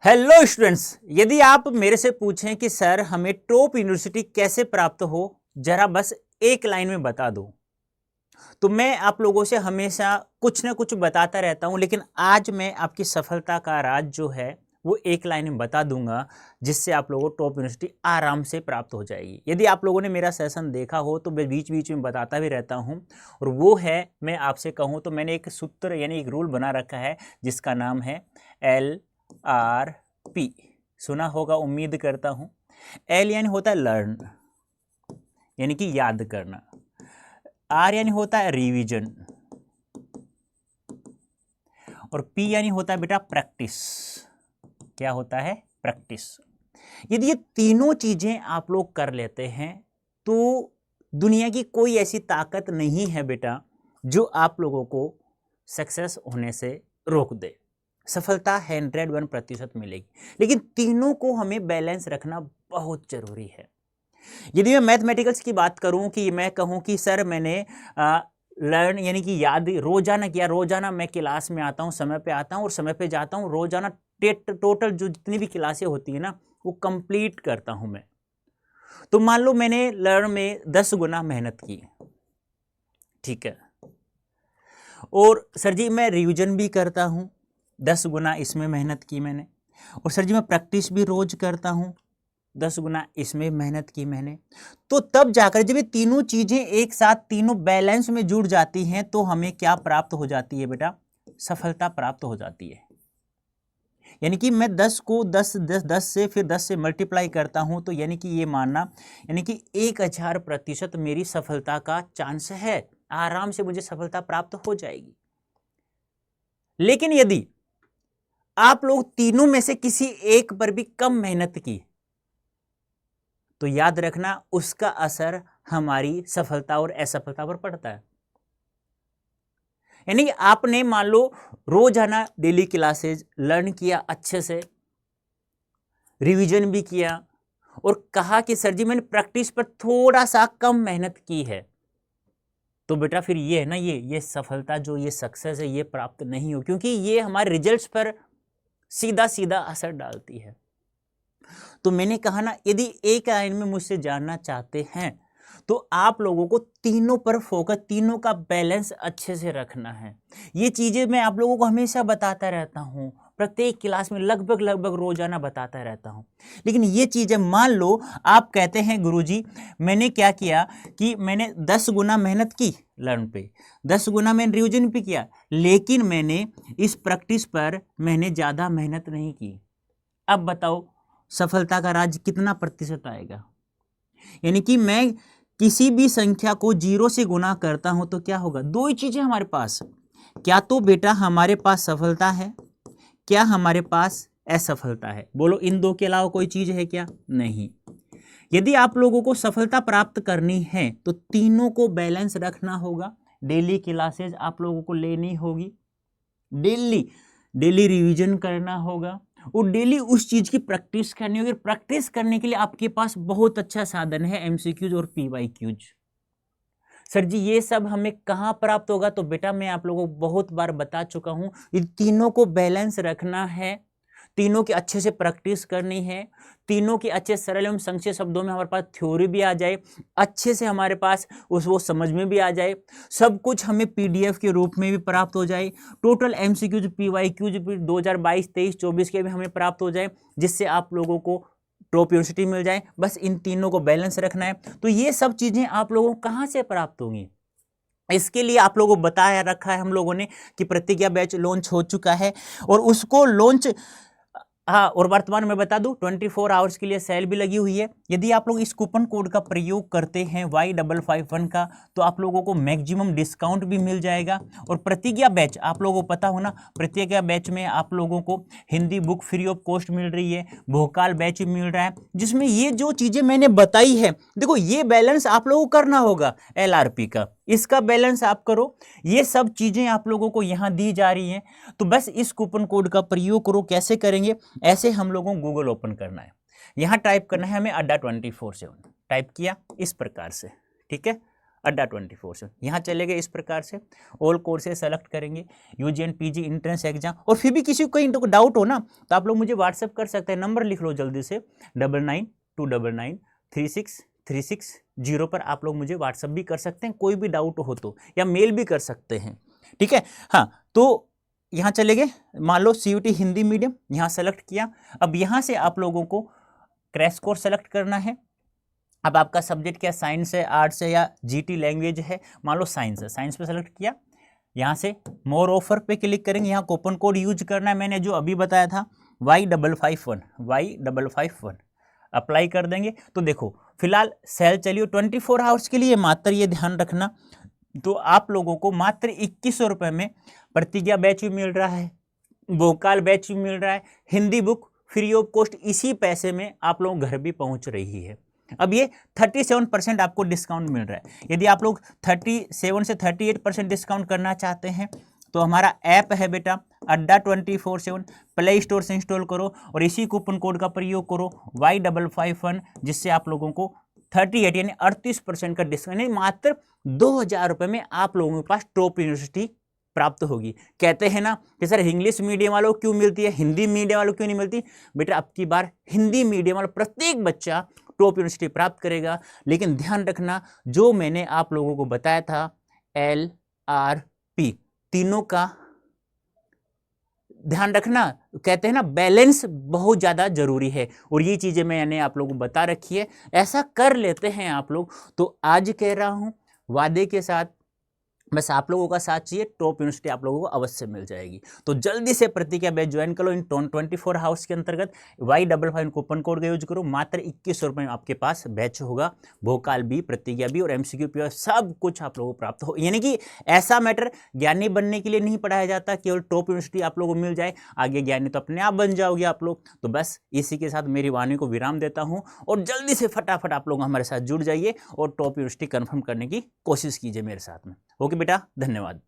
Hello students, यदि आप मेरे से पूछें कि सर हमें टॉप यूनिवर्सिटी कैसे प्राप्त हो, जरा बस एक लाइन में बता दो, तो मैं आप लोगों से हमेशा कुछ ना कुछ बताता रहता हूं। लेकिन आज मैं आपकी सफलता का राज जो है वो एक लाइन में बता दूंगा, जिससे आप लोगों को टॉप यूनिवर्सिटी आराम से प्राप्त हो जाएगी। यदि आप लोगों ने मेरा सेशन देखा हो तो मैं बीच बीच में बताता भी रहता हूं, और वो है, मैं आपसे कहूं तो मैंने एक सूत्र यानी एक रूल बना रखा है जिसका नाम है LRP। सुना होगा, उम्मीद करता हूं। L यानी होता है लर्न, यानी कि याद करना। R यानी होता है रिवीजन, और P यानी होता है बेटा प्रैक्टिस। क्या होता है? प्रैक्टिस। यदि ये तीनों चीजें आप लोग कर लेते हैं तो दुनिया की कोई ऐसी ताकत नहीं है बेटा जो आप लोगों को सक्सेस होने से रोक दे। सफलता 101% मिलेगी, लेकिन तीनों को हमें बैलेंस रखना बहुत जरूरी है। यदि मैं मैथमेटिकल्स की बात करूं कि मैं कहूं कि सर मैंने लर्न यानी कि याद रोजाना किया, रोजाना मैं क्लास में आता हूं, समय पे आता हूं और समय पे जाता हूं, रोजाना टोटल जो जितनी भी क्लासें होती है ना वो कंप्लीट करता हूं मैं, तो मान लो मैंने लर्न में 10 गुना मेहनत की, ठीक है, और सर जी मैं रिवीजन भी करता हूं, 10 गुना इसमें मेहनत की मैंने, और सर जी मैं प्रैक्टिस भी रोज करता हूं, 10 गुना इसमें मेहनत की मैंने, तो तब जाकर जब ये तीनों चीजें एक साथ तीनों बैलेंस में जुड़ जाती हैं तो हमें क्या प्राप्त हो जाती है बेटा? सफलता प्राप्त हो जाती है। यानी कि मैं 10 को 10 से फिर 10 से मल्टीप्लाई करता हूं, तो यानी कि ये मानना, यानी कि 1000% मेरी सफलता का चांस है, आराम से मुझे सफलता प्राप्त हो जाएगी। लेकिन यदि आप लोग तीनों में से किसी एक पर भी कम मेहनत की तो याद रखना उसका असर हमारी सफलता और असफलता पर पड़ता है। यानी कि आपने मान लो रोजाना डेली क्लासेज लर्न किया, अच्छे से रिवीजन भी किया, और कहा कि सर जी मैंने प्रैक्टिस पर थोड़ा सा कम मेहनत की है, तो बेटा फिर ये है ना, ये सफलता जो ये सक्सेस है ये प्राप्त नहीं हो, क्योंकि ये हमारे रिजल्ट्स पर सीधा सीधा असर डालती है। तो मैंने कहा ना, यदि एक लाइन में मुझसे जानना चाहते हैं तो आप लोगों को तीनों पर फोकस, तीनों का बैलेंस अच्छे से रखना है। ये चीजें मैं आप लोगों को हमेशा बताता रहता हूं, प्रत्येक क्लास में लगभग रोजाना बताता रहता हूं। लेकिन ये चीजें मान लो आप कहते हैं गुरुजी मैंने क्या किया कि मैंने 10 गुना मेहनत की लर्न पे, 10 गुना मैंने रिवीजन भी किया, लेकिन मैंने इस प्रैक्टिस पर मैंने ज्यादा मेहनत नहीं की। अब बताओ सफलता का राज कितना प्रतिशत आएगा? यानी कि मैं किसी भी संख्या को 0 से गुना करता हूं तो क्या होगा? दो ही चीजें हमारे पास, क्या तो बेटा हमारे पास सफलता है, क्या हमारे पास असफलता है। बोलो, इन दो के अलावा कोई चीज है क्या? नहीं। यदि आप लोगों को सफलता प्राप्त करनी है तो तीनों को बैलेंस रखना होगा। डेली क्लासेज आप लोगों को लेनी होगी, डेली रिवीजन करना होगा, और डेली उस चीज की प्रैक्टिस करनी होगी। प्रैक्टिस करने के लिए आपके पास बहुत अच्छा साधन है, MCQs और PYQs। सर जी ये सब हमें कहाँ प्राप्त होगा? तो बेटा मैं आप लोगों को बहुत बार बता चुका हूं, इन तीनों को बैलेंस रखना है, तीनों की अच्छे से प्रैक्टिस करनी है, तीनों की अच्छे सरल एवं संक्षिप्त शब्दों में हमारे पास थ्योरी भी आ जाए, अच्छे से हमारे पास वो समझ में भी आ जाए, सब कुछ हमें PDF के रूप में भी प्राप्त हो जाए, टोटल MCQs PYQs 2022 23 24 के भी हमें प्राप्त हो जाए, जिससे आप लोगों को टॉप यूनिवर्सिटी मिल जाए। बस इन तीनों को बैलेंस रखना है। तो ये सब चीजें आप लोगों को कहां से प्राप्त होंगी? इसके लिए आप लोगों को बताया रखा है हम लोगों ने कि प्रतिज्ञा बैच लॉन्च हो चुका है, और उसको लॉन्च, हाँ, और वर्तमान में बता दूं 24 आवर्स के लिए सेल भी लगी हुई है। यदि आप लोग इस कूपन कोड का प्रयोग करते हैं Y551 का, तो आप लोगों को मैक्सिमम डिस्काउंट भी मिल जाएगा। और प्रतिज्ञा बैच आप लोगों को पता होना, प्रतिज्ञा बैच में आप लोगों को Hindi book free of cost मिल रही है, भोकाल बैच मिल रहा है, जिसमें ये जो चीजें मैंने बताई है, देखो ये बैलेंस आप लोगों को करना होगा LRP का, इसका बैलेंस आप करो। ये सब चीजें आप लोगों को यहां दी जा रही हैं, तो बस इस कूपन कोड का प्रयोग करो। कैसे करेंगे? ऐसे हम लोगों को गूगल ओपन करना है, यहां टाइप करना है हमें अड्डा 24/7, टाइप किया इस प्रकार से, ठीक है। अड्डा 24/7। यहाँ चले गए इस प्रकार से, ऑल कोर्सेज सेलेक्ट करेंगे, UG and PG entrance exam. और फिर भी किसी को कहीं डाउट हो ना तो आप लोग मुझे व्हाट्सएप कर सकते हैं, नंबर लिख लो जल्दी से 9929936360 पर आप लोग मुझे व्हाट्सएप भी कर सकते हैं कोई भी डाउट हो तो, या मेल भी कर सकते हैं, ठीक है। हाँ, तो यहाँ चले गए, मान लो सीयूटी हिंदी मीडियम यहाँ सेलेक्ट किया। अब यहाँ से आप लोगों को क्रैश कोर्स सेलेक्ट करना है। अब आपका सब्जेक्ट क्या, साइंस है, आर्ट्स है, या जीटी लैंग्वेज है, मान लो साइंस है, साइंस पे सेलेक्ट किया। यहाँ से मोर ऑफर पे क्लिक करेंगे, यहाँ कूपन कोड यूज करना है, मैंने जो अभी बताया था Y551 अप्लाई कर देंगे। तो देखो फिलहाल सेल चलिए 24 आवर्स के लिए, मात्र ये ध्यान रखना। तो आप लोगों को मात्र 2100 रुपये में प्रतिज्ञा बैच भी मिल रहा है, भोकाल बैच भी मिल रहा है, Hindi book free of cost इसी पैसे में आप लोग घर भी पहुंच रही है। अब ये 37% आपको डिस्काउंट मिल रहा है। यदि आप लोग 37 से 38% डिस्काउंट करना चाहते हैं तो हमारा ऐप है बेटा अड्डा 24/7, प्ले स्टोर से इंस्टॉल करो और इसी कूपन कोड का प्रयोग करो Y551, जिससे आप लोगों को 38 यानी 38% का डिस्काउंट, यानी मात्र 2000 रुपये में आप लोगों के पास टॉप यूनिवर्सिटी प्राप्त होगी। कहते हैं ना कि सर इंग्लिश मीडियम वालों को क्यों मिलती है, हिंदी मीडियम वालों को क्यों नहीं मिलती? बेटा अब की बार हिंदी मीडियम वाला प्रत्येक बच्चा टॉप यूनिवर्सिटी प्राप्त करेगा। लेकिन ध्यान रखना, जो मैंने आप लोगों को बताया था LRP तीनों का ध्यान रखना। कहते हैं ना बैलेंस बहुत ज़्यादा जरूरी है, और ये चीज़ें मैंने आप लोगों को बता रखी है। ऐसा कर लेते हैं आप लोग। तो आज कह रहा हूँ वादे के साथ, बस आप लोगों का साथ चाहिए, टॉप यूनिवर्सिटी आप लोगों को अवश्य मिल जाएगी। तो जल्दी से प्रतिज्ञा बैच ज्वाइन कर लो। इन 24 हाउस के अंतर्गत Y551 कूपन कोड का यूज करो, मात्र 2100 रुपये में आपके पास बैच होगा। भोकाल भी, प्रतिज्ञा भी और MCQ भी, सब कुछ आप लोगों को प्राप्त हो। यानी कि ऐसा मैटर ज्ञानी बनने के लिए नहीं पढ़ाया जाता, केवल टॉप यूनिवर्सिटी आप लोगों को मिल जाए, आगे ज्ञानी तो अपने आप बन जाओगे आप लोग। तो बस इसी के साथ मेरी वाणी को विराम देता हूँ, और जल्दी से फटाफट आप लोग हमारे साथ जुड़ जाइए और टॉप यूनिवर्सिटी कन्फर्म करने की कोशिश कीजिए मेरे साथ में। ओके बेटा, धन्यवाद।